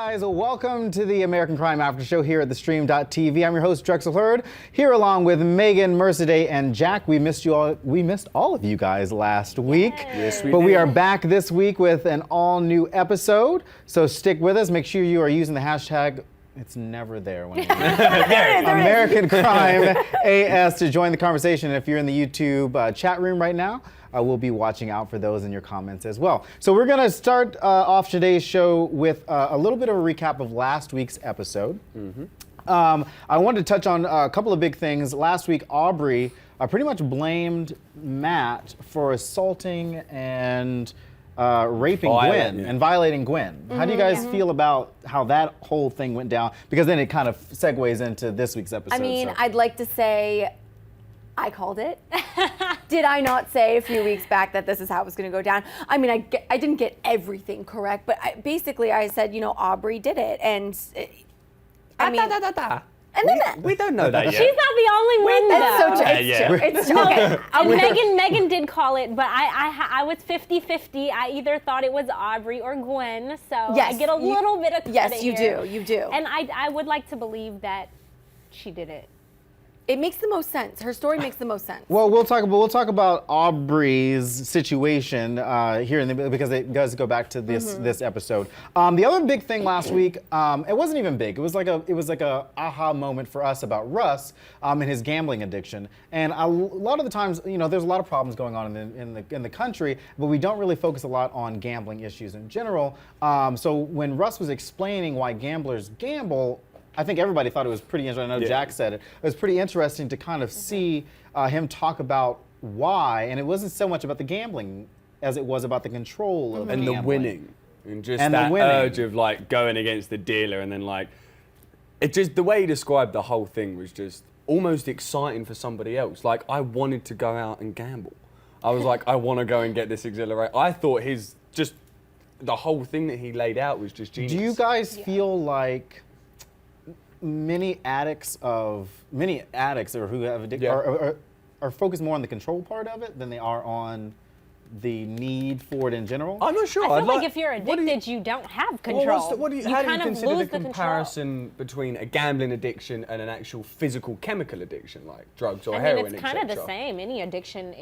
guys, welcome to the American Crime After Show here at theStream.tv. I'm your host, Drexel Heard, here along with Megan, Mercedeh, and Jack. We missed all of you guys last week. Yes, we but did. We are back this week with an all-new episode, so stick with us. Make sure you are using the hashtag. It's never there when American Crime AS to join the conversation. If you're in the YouTube chat room right now, we'll be watching out for those in your comments as well. So we're going to start off today's show with a little bit of a recap of last week's episode. I wanted to touch on a couple of big things. Last week, Aubry pretty much blamed Matt for assaulting and raping Gwen and violating Gwen. How do you guys feel about how that whole thing went down? Because then it kind of segues into this week's episode. I mean, I'd like to say I called it. Did I not say a few weeks back that this is how it was going to go down? I mean, I didn't get everything correct, but basically I said, you know, Aubry did it. And I mean, and then we don't know that yet. She's not the only one, though. It's true. Okay. And Megan did call it, but I was 50-50. I either thought it was Aubry or Gwen, so Yes, I get a little bit of credit Yes, you here. do. You do. And I would like to believe that she did it. It makes the most sense. Her story makes the most sense. Well, we'll talk about Aubry's situation here, because it does go back to this episode. The other big thing last week, it wasn't even big. It was like a aha moment for us about Russ and his gambling addiction. And a lot of the times, you know, there's a lot of problems going on in the country, but we don't really focus a lot on gambling issues in general. So when Russ was explaining why gamblers gamble, I think everybody thought it was pretty interesting. I know Jack said it. It was pretty interesting to kind of see him talk about why, and it wasn't so much about the gambling as it was about the control of and gambling. the winning, and just that urge of like going against the dealer, and then like it just the way he described the whole thing was just almost exciting for somebody else. Like I wanted to go out and gamble. I was like, I want to go and get this exhilarate. I thought the whole thing that he laid out was just genius. Do you guys feel like many addicts or who have addiction are focused more on the control part of it than they are on the need for it in general? I'm not sure. I feel like if you're addicted, you don't have control. Well, how do you kind of consider lose the the comparison between a gambling addiction and an actual physical chemical addiction like drugs or I heroin, mean, it's kind of the same. Any addiction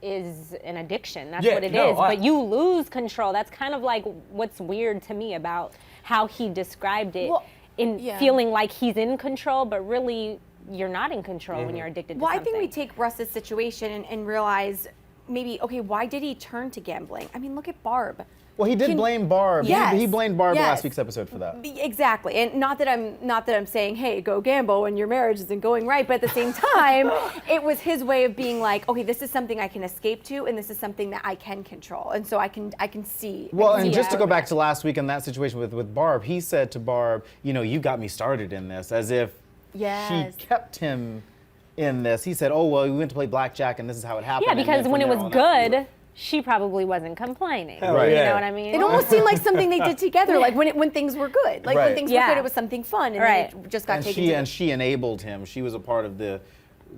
is an addiction. That's what it is. But you lose control. That's kind of like what's weird to me about how he described it. Well, feeling like he's in control, but really you're not in control when you're addicted to something. I think we take Russ's situation and realize maybe, okay, why did he turn to gambling? I mean, look at Barb. Well, he did blame Barb. Yes, He blamed Barb in last week's episode for that. Exactly, and not that I'm saying, hey, go gamble when your marriage isn't going right, but at the same time, it was his way of being like, okay, this is something I can escape to, and this is something that I can control, and so I can see. Well, and just to go back to last week in that situation with Barb, he said to Barb, you know, you got me started in this, as if she kept him in this. He said, oh, well, we went to play blackjack, and this is how it happened. Yeah, because when it was good, she probably wasn't complaining. Right. You know what I mean? It almost seemed like something they did together, like when things were good. Like when things were good, it was something fun, and then it just got taken. And she enabled him. She was a part of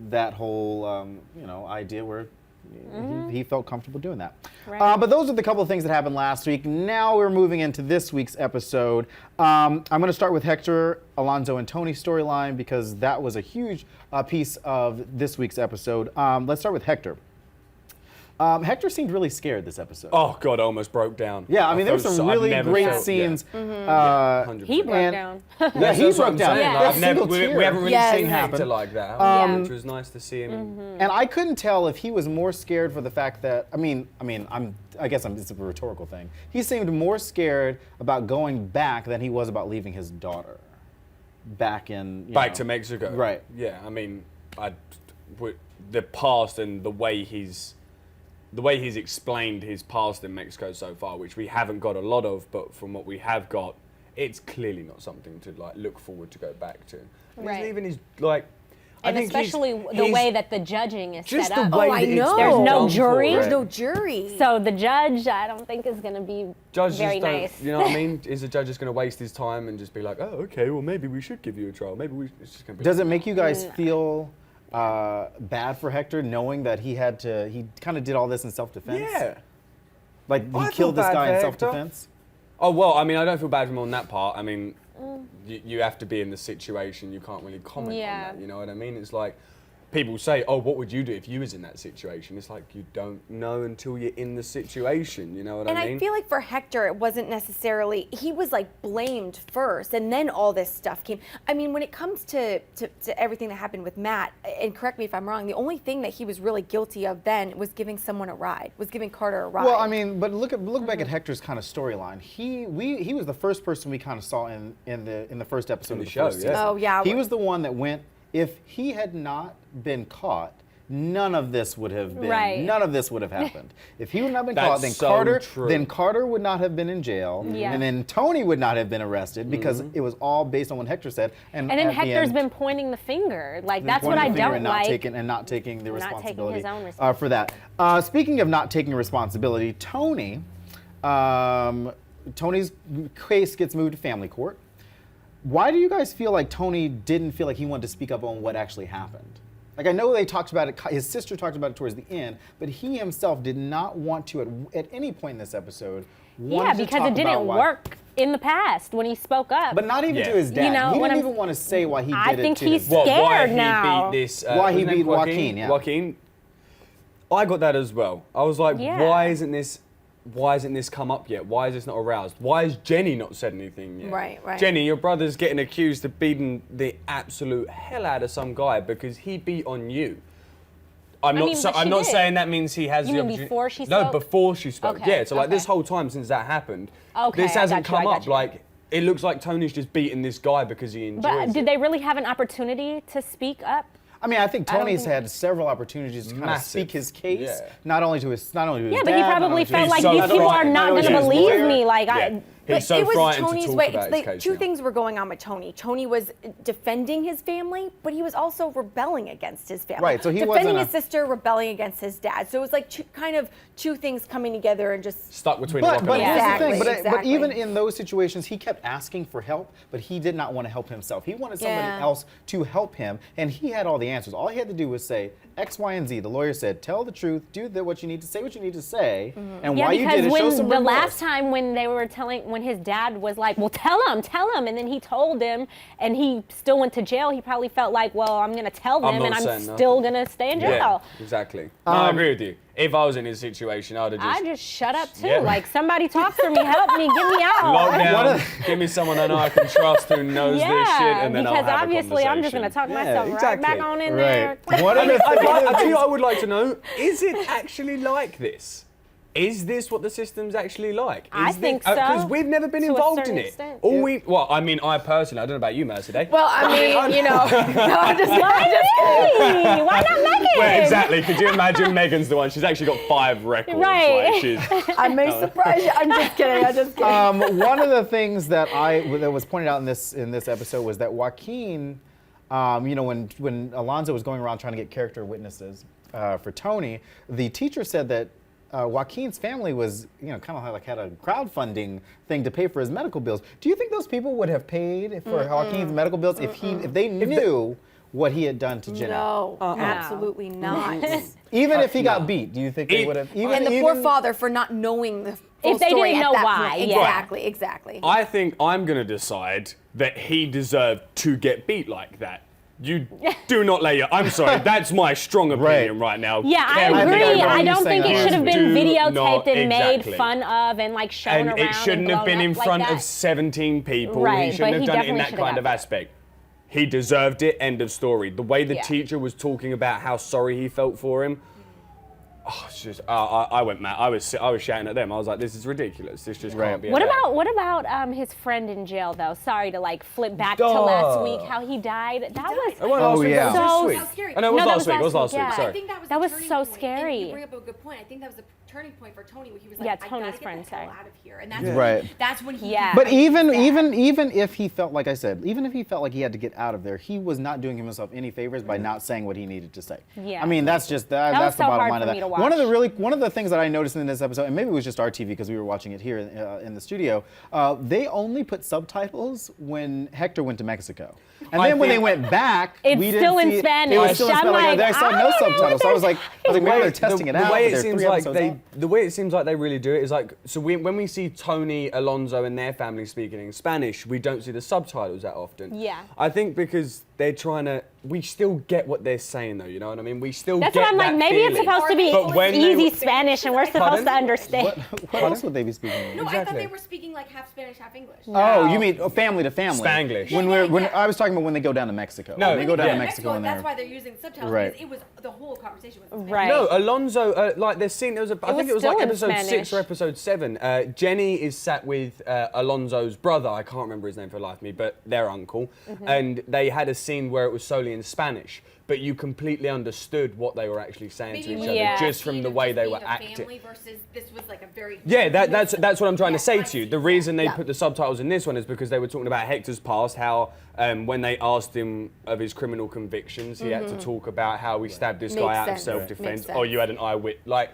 that whole idea where he felt comfortable doing that. Right. But those are the couple of things that happened last week. Now we're moving into this week's episode. I'm going to start with Hector, Alonzo, and Tony's storyline because that was a huge piece of this week's episode. Let's start with Hector. Hector seemed really scared this episode. Oh God, I almost broke down. Yeah, I mean there were some really great scenes. He broke down. Yeah, he broke down. We haven't really seen Hector like that, which was nice to see him. And I couldn't tell if he was more scared for the fact that I guess it's a rhetorical thing. He seemed more scared about going back than he was about leaving his daughter back to Mexico. Right. Yeah, I mean, the past and the way he's explained his past in Mexico so far, which we haven't got a lot of, but from what we have got, it's clearly not something to like look forward to go back to. Right. Even his like, and especially the way that the judging is just set up. the way I know. There's no jury. There's no jury. So the judge, I don't think is going to be very nice. You know what I mean? Is the judge just going to waste his time and just be like, oh, okay, well maybe we should give you a trial. Maybe it's just going to be. Does it make you guys feel bad for Hector knowing that he kind of did all this in self-defense? Yeah. Like he killed this guy in self-defense? Oh, well, I mean, I don't feel bad for him on that part. I mean, you have to be in the situation. You can't really comment on that. You know what I mean? It's like, people say, oh, what would you do if you was in that situation? It's like, you don't know until you're in the situation, you know what I mean? And I feel like for Hector, it wasn't necessarily, he was like blamed first, and then all this stuff came. I mean, when it comes to everything that happened with Matt, and correct me if I'm wrong, the only thing that he was really guilty of then was giving someone a ride, was giving Carter a ride. Well, I mean, but look back at Hector's kind of storyline. He was the first person we kind of saw in the first episode of the show. First season. Oh, yeah. He was the one that went. If he had not been caught, none of this would have been. Right. None of this would have happened. If he would not have been caught, then Carter would not have been in jail, and then Tony would not have been arrested because it was all based on what Hector said. And then Hector's been pointing the finger. Like that's what I don't like. Not taking the responsibility his own responsibility. For that. Speaking of not taking responsibility, Tony's case gets moved to family court. Why do you guys feel like Tony didn't feel like he wanted to speak up on what actually happened? Like, I know they talked about it, his sister talked about it towards the end, but he himself did not want to, at any point in this episode, because it didn't work in the past when he spoke up. But not even to his dad. He didn't even want to say why he did it. I think he's scared now. Why he beat Joaquin, Joaquin. I got that as well. I was like, why isn't this come up yet? Why is this not aroused? Why has Jenny not said anything yet? Right. Jenny, your brother's getting accused of beating the absolute hell out of some guy because he beat on you. I'm not saying that means he has the opportunity. Before she spoke? No, before she spoke. Okay. Yeah, so like this whole time since that happened, this hasn't come up. Like, it looks like Tony's just beating this guy because he enjoys it. But did they really have an opportunity to speak up? I mean, I think Tony's had several opportunities to kind of speak his case, not only to his dad. Yeah, but he probably felt like these people are not going to believe me. He's so it was frightened Tony's to talk way. about his case. Two things were going on with Tony. Tony was defending his family, but he was also rebelling against his family. Right, so he defending his sister, rebelling against his dad. So it was like two things coming together and just stuck between. But here's the thing. But even in those situations, he kept asking for help, but he did not want to help himself. He wanted somebody else to help him, and he had all the answers. All he had to do was say X, Y, and Z. The lawyer said, "Tell the truth, do what you need to say, what you need to say, and why you did it. Show some remorse." The last time when they were when his dad was like, well, tell him, and then he told him, and he still went to jail. He probably felt like, well, I'm going to tell them, and I'm still going to stay in jail. Yeah, exactly. No, I agree with you. If I was in his situation, I'd have just shut up too. Like, somebody talk for me, help me, get me out. Lockdown. Give me someone I know I can trust who knows this shit, and then I'll have a conversation. Because obviously, I'm just going to talk myself right back on in there. I tell you, I would like to know: is it actually like this? Is this what the system's actually like? I think so. Because we've never been involved in it. I personally, I don't know about you, Mercedeh. Well, I mean, no, I'm just kidding. Why not Meghan? Well, exactly. Could you imagine Meghan's the one? She's actually got 5 records. Right. I may surprise you. I'm just kidding. One of the things that was pointed out in this episode was that Joaquin, when Alonzo was going around trying to get character witnesses for Tony, the teacher said that Joaquin's family was, kind of like had a crowdfunding thing to pay for his medical bills. Do you think those people would have paid for Joaquin's medical bills if they knew what he had done to Jenny? No, absolutely not. Even if he got beat, do you think they would have? And the poor father for not knowing the full if they story didn't at know that why. point. Exactly. I think I'm going to decide that he deserved to get beat like that. You do not lay your... I'm sorry, that's my strong opinion right now. Yeah, I agree. I don't think it should have been videotaped and made fun of and shown around. And it shouldn't have been in front of 17 people. He shouldn't have done it in that kind of aspect. He deserved it, end of story. The way the teacher was talking about how sorry he felt for him, I went mad. I was shouting at them. I was like, "This is ridiculous. This just can't be." What about his friend in jail though? Sorry to flip back to last week, how he died. That was so scary. No, it was last week. Sorry. I think that was scary. so scary. And you bring up a good point. I think that was a turning point for Tony, where he was like, Tony's friend, sorry. out of here, and that's when he. But even if he felt, like I said, even if he felt like he had to get out of there, he was not doing himself any favors by not saying what he needed to say. Yeah. I mean, that's just that's the bottom line of that. One of the things that I noticed in this episode, and maybe it was just our TV because we were watching it here in the studio, they only put subtitles when Hector went to Mexico, and then when they went back, it's still in Spanish. It was still in Spanish. I saw no subtitles. So I was like, maybe they're testing it out. The way it seems like they the way it seems like they really do it is like, so when we see Tony, Alonzo and their family speaking in Spanish, we don't see the subtitles that often. Yeah. I think because they're trying to, we still get what they're saying though, you know what I mean? We still That's get what I'm like, maybe it's supposed to be easy Spanish and we're supposed to understand. What else would they be speaking? No, I thought they were speaking like half Spanish, half English. Oh, you mean family to family? Spanglish. When I was talking about when they go down to Mexico. No, when they go down yeah. to Mexico and that's why they're using subtitles. Right. Because it was the whole conversation was Right. No, Alonzo, like there's scene, there was I think it was like still in episode 6 Spanish. or episode 7. Jenny is sat with Alonzo's brother, I can't remember his name for the life of me, but their uncle, and they had a scene where it was solely in Spanish, but you completely understood what they were actually saying to each other just from the way they were acting. Versus this was like a very Yeah, that's what I'm trying to say to you. The reason they put the subtitles in this one is because they were talking about Hector's past, how when they asked him of his criminal convictions, he had to talk about how he stabbed this guy out of self-defense. Oh, you had an eyewitness. Like,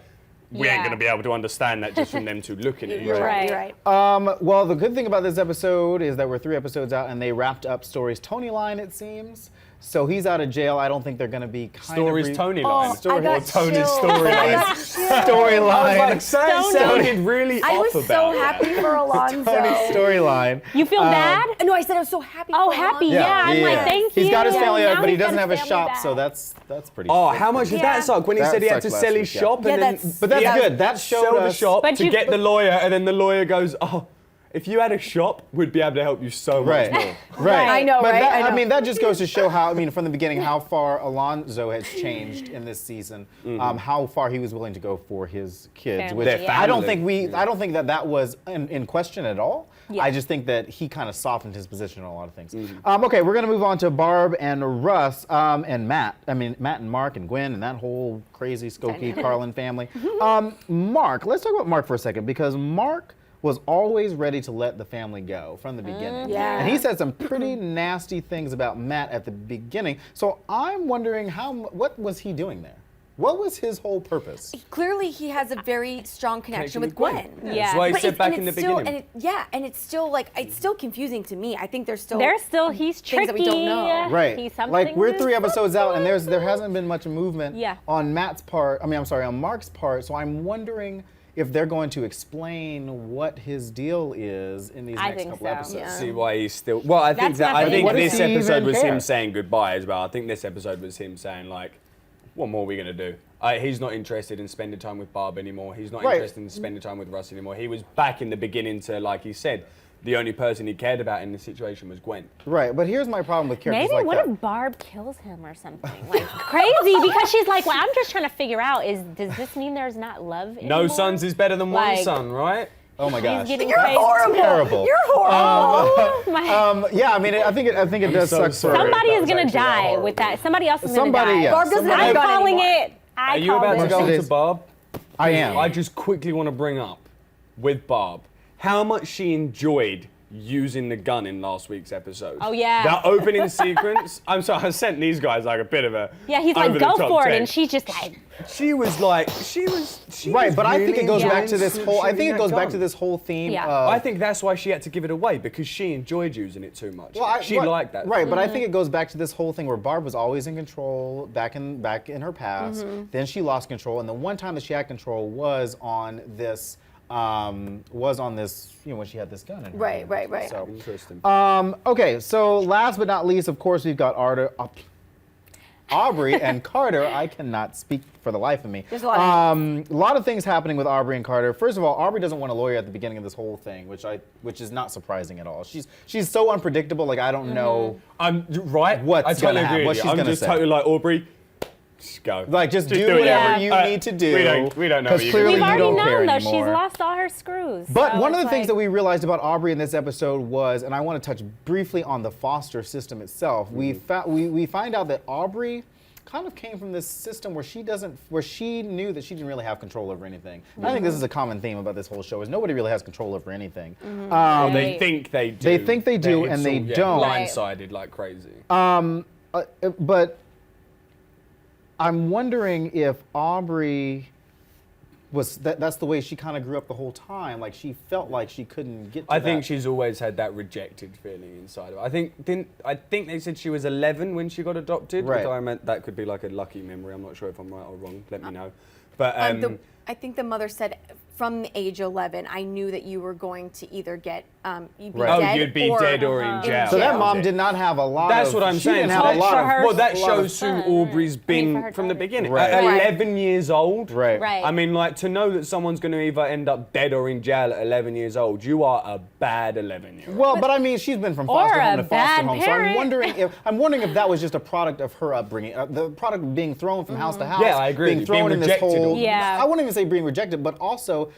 we ain't going to be able to understand that just from them two looking at you. You're right. Well, the good thing about this episode is that we're 3 episodes out and they wrapped up Story's Tony line, it seems. So he's out of jail. I don't think they're going to be Story's Tony line. Story, I got Tony's chills. storyline. Storyline. Sounded really I off was about so happy for Alonzo. Tony's storyline. You feel bad? No, I said I was so happy. Oh, for happy, Alonzo. yeah. I'm like, thank you. He's got his family Now out, but he he's got doesn't have a his family shop, back. so that's pretty. Oh, how much did that suck when he That said he had sucked to last sell his week, yeah. shop? Yeah, And then that's- But that's he had good. That showed sell the us. shop But to you- get the lawyer, and then the lawyer goes, oh, if you had a shop, we'd be able to help you so much more. Right. I know, But right? that, I know. I mean, that just goes to show how, I mean, from the beginning, how far Alonzo has changed in this season. How far he was willing to go for his kids. Family, Which yeah. I don't think I don't think that was in question at all. Yeah. I just think that he kind of softened his position on a lot of things. Okay, we're gonna move on to Barb and Russ and Matt. I mean, Matt and Mark and Gwen and that whole crazy Skokie Carlin family. Mark, let's talk about Mark for a second because Mark was always ready to let the family go from the beginning. Yeah. And he said some pretty nasty things about Matt at the beginning. So I'm wondering what was he doing there? What was his whole purpose? Clearly, he has a very strong connection with Gwen. Yeah. That's why he But said it's- back and in the it's still, beginning. and it's still like it's still confusing to me. I think there's still He's tricky. things that we don't know. Right. He's something Like we're to 3 episodes out and something. there hasn't been much movement on Matt's part. On Mark's part. So I'm wondering if they're going to explain what his deal is in these next think couple so. episodes. Yeah. See why he's still. Well, I think That's my I think What does this he episode even was care? him saying goodbye as well. I think this episode was him saying like, what more are we gonna do? He's not interested in spending time with Barb anymore. He's not interested in spending time with Russ anymore. He was back in the beginning to, like he said, the only person he cared about in this situation was Gwen. Right, but here's my problem with characters Maybe like what that. if Barb kills him or something? Like crazy because she's like, well, I'm just trying to figure out does this mean there's not love anymore? No sons is better than one Like- son, right? Oh my gosh. getting You're crazy. horrible. Terrible. You're horrible. Oh my. Yeah, I mean, I think it does so suck. sorry. Somebody That is was gonna actually die horrible. with that. Somebody else is Somebody, gonna die. yeah. Barb doesn't have a I'm gun calling anymore. it. I Are you called about it. to go Mercedes. to Barb? I am. I just quickly want to bring up with Barb how much she enjoyed using the gun in last week's episode. Oh, yeah. That opening sequence. I'm sorry, I sent these guys like a bit of a. Yeah, he's like, go over-the-top for it, take. and she's just like, She was like, she was Right, but I think really it goes back enjoying to this whole. I think shooting it goes that back gun. to this whole theme. Yeah. Of, I think that's why she had to give it away because she enjoyed using it too much. She liked that. Right, but I think it goes back to this whole thing where Barb was always in control back in her past. Then she lost control, and the one time that she had control was on this. When she had this gun in her hand. Right. So, Interesting. okay, so last but not least, of course, we've got Aubry and Carter. I cannot speak for the life of me. There's a lot of things happening with Aubry and Carter. First of all, Aubry doesn't want a lawyer at the beginning of this whole thing, which is not surprising at all. She's so unpredictable. Like I don't know. I'm right. What's I totally gonna happen, agree what with she's you. I'm gonna just say. totally like Aubry. Just go. Like just do it. whatever Yeah. you need to do. We don't know. Because what you clearly we've you already don't care known though anymore. she's lost all her screws. But So one of the it's things like- that we realized about Aubry in this episode was, and I want to touch briefly on the foster system itself. We find out that Aubry kind of came from this system where she knew that she didn't really have control over anything. And I think this is a common theme about this whole show is nobody really has control over anything. Well, they think they do. They think they do, It's and they all, don't. Blindsided like crazy. But I'm wondering if Aubry that's the way she kind of grew up the whole time. Like she felt like she couldn't get to I think that. she's always had that rejected feeling inside of her. I think they said she was 11 when she got adopted. Right. Although I meant that could be like a lucky memory. I'm not sure if I'm right or wrong. Let me know. But I think the mother said, from the age 11, I knew that you were going to either get you'd be dead, you'd be dead or in jail. So that mom did not have a lot. That's what I'm saying. Didn't have a lot of, well, that shows who Aubrey's been from the beginning. Right. At 11 years old. Right. I mean, like, to know that someone's going to either end up dead or in jail at 11 years old, you are a bad 11-year-old. Well, but I mean, she's been from foster home to foster home, parent. so I'm wondering if that was just a product of her upbringing, the product of being thrown from house to house. Yeah, I agree. Being thrown in this whole. Yeah. I wouldn't even say being rejected, but also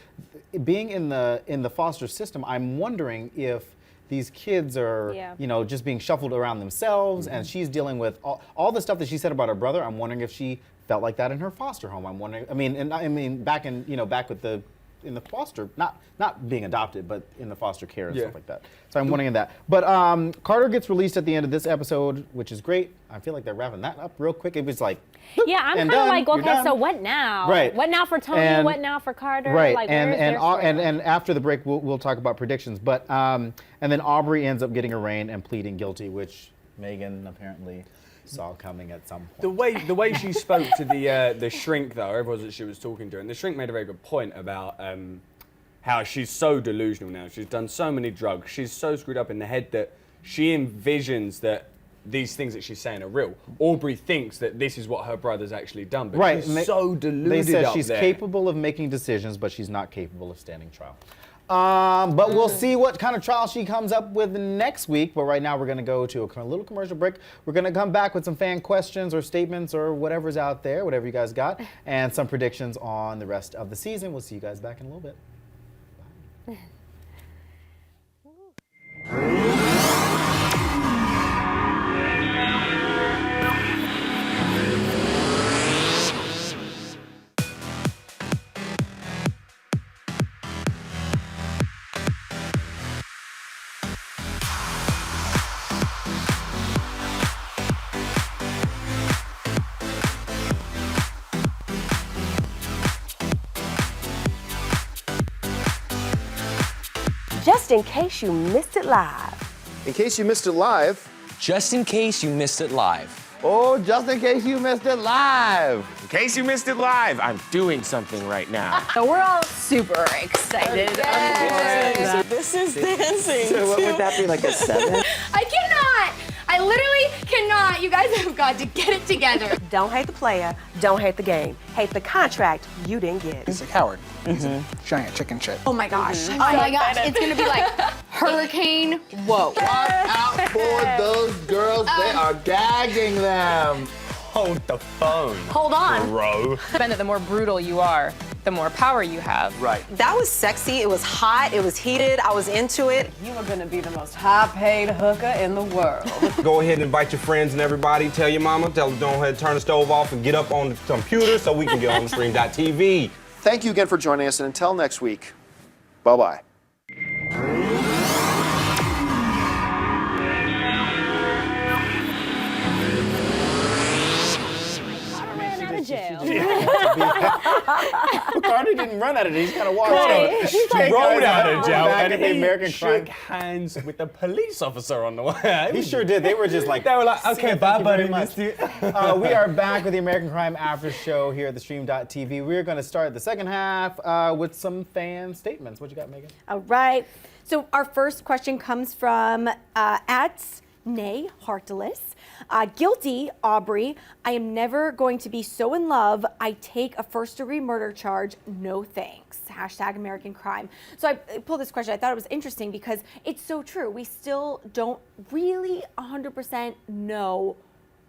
being in the foster system. I'm wondering if these kids are, you know, just being shuffled around themselves, and she's dealing with all the stuff that she said about her brother. I'm wondering if she felt like that in her foster home. I'm wondering. I mean, back with in the foster, not being adopted, but in the foster care and stuff like that. So I'm wondering that. But Carter gets released at the end of this episode, which is great. I feel like they're wrapping that up real quick. It was like, yeah, I'm kind of like, okay, so what now? Right. What now for Tony? What now for Carter? Right. Like, and after the break, we'll talk about predictions. But and then Aubry ends up getting arraigned and pleading guilty, which Meghan apparently saw coming at some point. The way she spoke to the shrink, though, whoever it was that she was talking to, and the shrink made a very good point about how she's so delusional now. She's done so many drugs. She's so screwed up in the head that she envisions that these things that she's saying are real. Aubrey thinks that this is what her brother's actually done, but she's so deluded. They said up she's there. capable of making decisions, but she's not capable of standing trial. But we'll see what kind of trial she comes up with next week. But right now, we're going to go to a little commercial break. We're going to come back with some fan questions or statements or whatever's out there, whatever you guys got, and some predictions on the rest of the season. We'll see you guys back in a little bit. Bye. Just in case you missed it live. In case you missed it live. Just in case you missed it live. Oh, just in case you missed it live. In case you missed it live, I'm doing something right now. So we're all super excited. So this is dancing. So what would that be, like a 7? I cannot. I literally cannot. You guys have got to get it together. Don't hate the player, don't hate the game. Hate the contract you didn't get. He's like Howard. He's a giant chicken shit. Oh my gosh. Oh my gosh. It's going to be like hurricane. Whoa. Watch out for those girls. They are gagging them. Hold the phone. Hold on. Bro. The more brutal you are, the more power you have. Right. That was sexy, it was hot, it was heated, I was into it. You are gonna be the most high-paid hooker in the world. Go ahead and invite your friends and everybody. Tell your mama, tell them don't ahead, turn the stove off and get up on the computer so we can get on theStream.tv. Thank you again for joining us, and until next week, bye-bye. Carter didn't run out of it. He's kind of walked Carter rode out of jail back and at the he American shook crime. hands with the police officer on the way. He sure did. They were just like, They were like, okay, bye, buddy. We are back with the American Crime After Show here at theStream.tv. We're going to start the second half with some fan statements. What you got, Megan? All right. So our first question comes from @Nay_Heartless. Guilty, Aubry. I am never going to be so in love. I take a first-degree murder charge. No thanks. #American Crime. So I pulled this question. I thought it was interesting because it's so true. We still don't really 100% know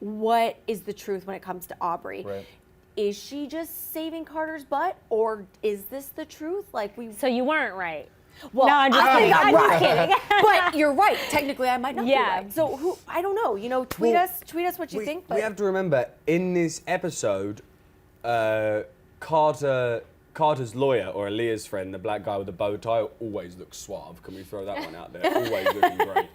what is the truth when it comes to Aubry. Right. Is she just saving Carter's butt, or is this the truth? So you weren't right. Well, no, I'm just kidding. I'm just kidding. But you're right. Technically, I might not be Yeah. right. So I don't know. You know, tweet us what you think. But We have to remember, in this episode, Carter's lawyer, or Aaliyah's friend, the black guy with the bow tie, always looks suave. Can we throw that one out there? Always looking great.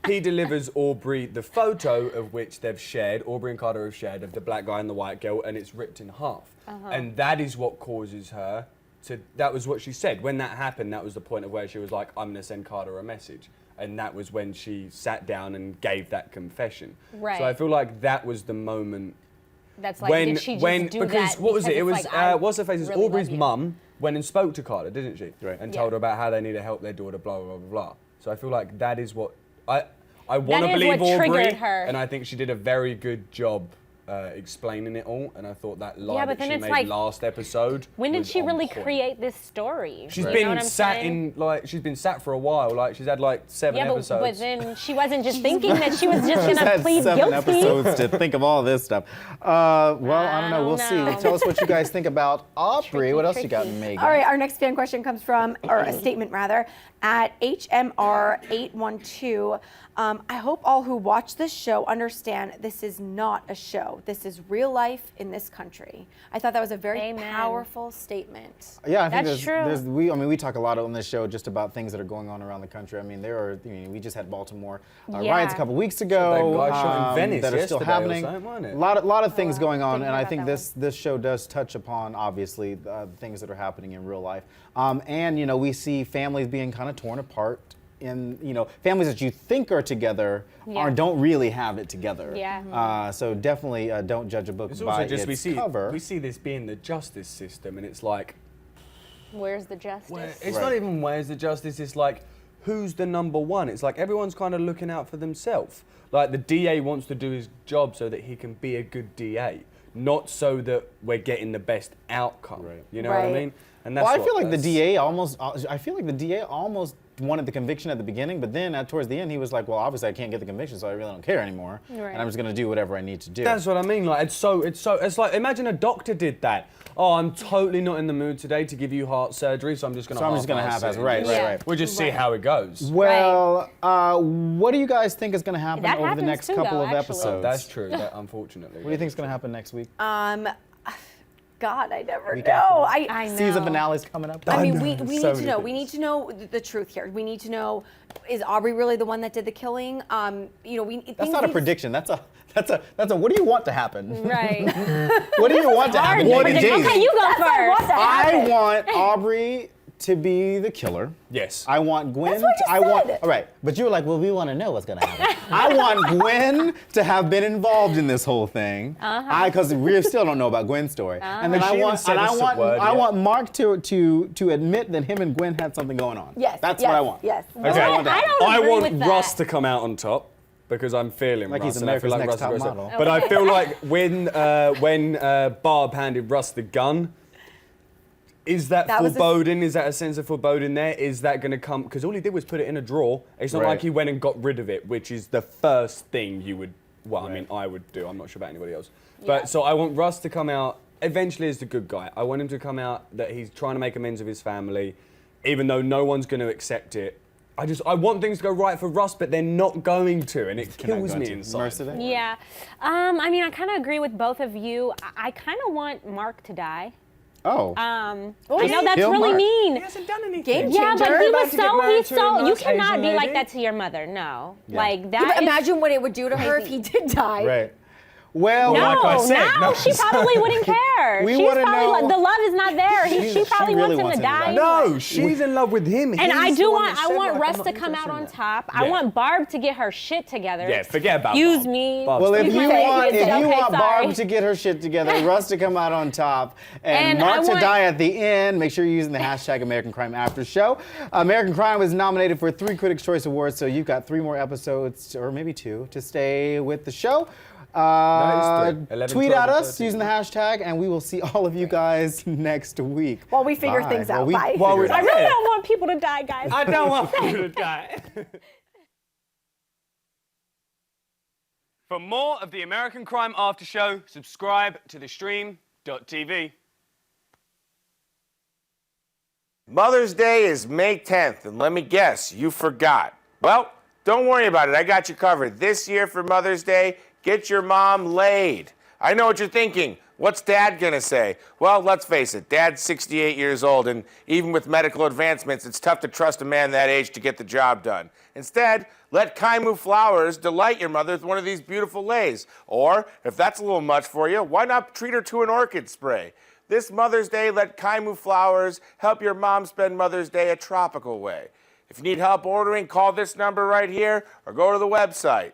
He delivers Aubry the photo of which they've shared, Aubry and Carter have shared, of the black guy and the white girl, and it's ripped in half. And that is what causes her to, that was what she said. When that happened, that was the point of where she was like, I'm going to send Carter a message. And that was when she sat down and gave that confession. Right. So I feel like that was the moment That's like, did she just do because that what was it? It because was it's like, what's her face? really Aubrey's love you. mum went and spoke to Carter, didn't she? Right. And Yeah. told her about how they need to help their daughter, blah blah blah blah. So I feel like that is what I want to is believe what Aubry, triggered her. and I think she did a very good job explaining it all. And I thought that line Yeah, but that then she it's made like, last episode. When did was she on really point. create this story? She's You know been what I'm sat saying? she's been sat for a while. Like she's had like 7 Yeah, episodes. but then she wasn't just thinking that she was just She's gonna had plead 7 guilty. episodes to think of all this stuff. Well, I don't know. We'll know. see. Tell us what you guys think about Aubry. Tricky, What else you got, tricky. Megan? All right, our next fan question comes from, or a statement rather, at HMR812. I hope all who watch this show understand this is not a show. This is real life in this country. I thought that was a very Amen. powerful statement. Yeah, I think That's there's, true. we talk a lot on this show just about things that are going on around the country. I mean, we just had Baltimore Yeah. riots a couple weeks ago. That guy shot in Venice that are still yesterday or happening. something, wasn't it? A lot of things going on, Didn't and hear I about think that this show does touch upon obviously things that are happening in real life. And we see families being kind of torn apart. In families that you think are together Yeah. don't really have it together. Yeah. So definitely don't judge a book It's by also just its cover. we see this being the justice system, and it's like Where's the justice? it's not even where's the justice. It's like who's the number one. It's like everyone's kind of looking out for themselves. Like the DA wants to do his job so that he can be a good DA, not so that we're getting the best outcome. Right. You know what I Right. mean? And that's Well, I what feel like the that's- DA almost wanted the conviction at the beginning, but then towards the end he was like, well, obviously I can't get the conviction, so I really don't care anymore, Right. and I'm just gonna do whatever I need to do. That's what I mean. Like it's like imagine a doctor did that. Oh, I'm totally not in the mood today to give you heart surgery, so I'm just gonna. half-ass. Right. We'll just see how it goes. Well, what do you guys think is gonna happen That over the happens next too, couple though, of actually. episodes? That's true. That, unfortunately. What do you think is gonna happen next week? God, I never Week know. after. I know. Season finale's coming up. I mean, we So need to many know. things. We need to know the truth here. We need to know, is Aubry really the one that did the killing? That's not a prediction. That's a. What do you want to happen? Right. What do you want to happen? What Megan did- James? okay, you go That's what I want first. to happen. I want Aubry to be the killer. Yes. I want Gwen. That's what you said. All right, but you were like, well, we want to know what's gonna happen. I want Gwen to have been involved in this whole thing, because we still don't know about Gwen's story. And then I want Mark to admit that him and Gwen had something going on. Yes. That's yes, what I want. Yes. That's what I want. to happen. don't I agree want with that. Russ to come out on top because I'm feeling Like Russ, he's and I feel America's like Next Russ Top goes Model. But I feel like when Barb handed Russ the gun. Is that was foreboding? Is that a sense of foreboding there? Is that going to come? Because all he did was put it in a drawer. It's not Right. like he went and got rid of it, which is the first thing you would. Well, I mean, I would do. I'm not sure about anybody else. But so I want Russ to come out eventually as the good guy. I want him to come out that he's trying to make amends with his family, even though no one's going to accept it. I want things to go right for Russ, but they're not going to, and it kills me inside. Mercedeh? Yeah. I mean, I kind of agree with both of you. I kind of want Mark to die. Oh. I know that's Kill really Mark. mean. He hasn't done anything. Game Yeah, but changer. he About was to get married to a you nice cannot Asian be like lady? that to your mother. No. Yeah. Like that. Yeah, but is- imagine what it would do to her if he did die. Right. Well, No, like I said, no, she probably wouldn't care. We She's wanna probably know- the love is not there. She She probably really wants him to die. No, she's in love with him. And I He's do the one want that I said, want like, Russ I'm not to come out interested in on that. top. I Yeah. want Barb to get her shit together. Yeah, forget about Excuse Barb. me. Barb's Well, if You you say- want, you if say, you okay, want sorry. Barb to get her shit together, Russ to come out on top, and And Mark I to want- die at the end, make sure you're using the hashtag American Crime After Show. American Crime was nominated for 3 Critics' Choice Awards, so you've got 3 more episodes, or maybe 2, to stay with the show. That is 3. 11, Tweet 12, at us 13. using the hashtag, and we will see all of you guys next week. While we figure Bye. things out. While Bye. we- I really don't want people to die, guys. I don't want people to die. For more of the American Crime After Show, subscribe to theStream.tv. Mother's Day is May 10th, and let me guess, you forgot. Well, don't worry about it. I got you covered. This year for Mother's Day, get your mom laid. I know what you're thinking. What's Dad gonna say? Well, let's face it, Dad's 68 years old, and even with medical advancements, it's tough to trust a man that age to get the job done. Instead, let Kaimu Flowers delight your mother with one of these beautiful lays. Or, if that's a little much for you, why not treat her to an orchid spray? This Mother's Day, let Kaimu Flowers help your mom spend Mother's Day a tropical way. If you need help ordering, call this number right here or go to the website.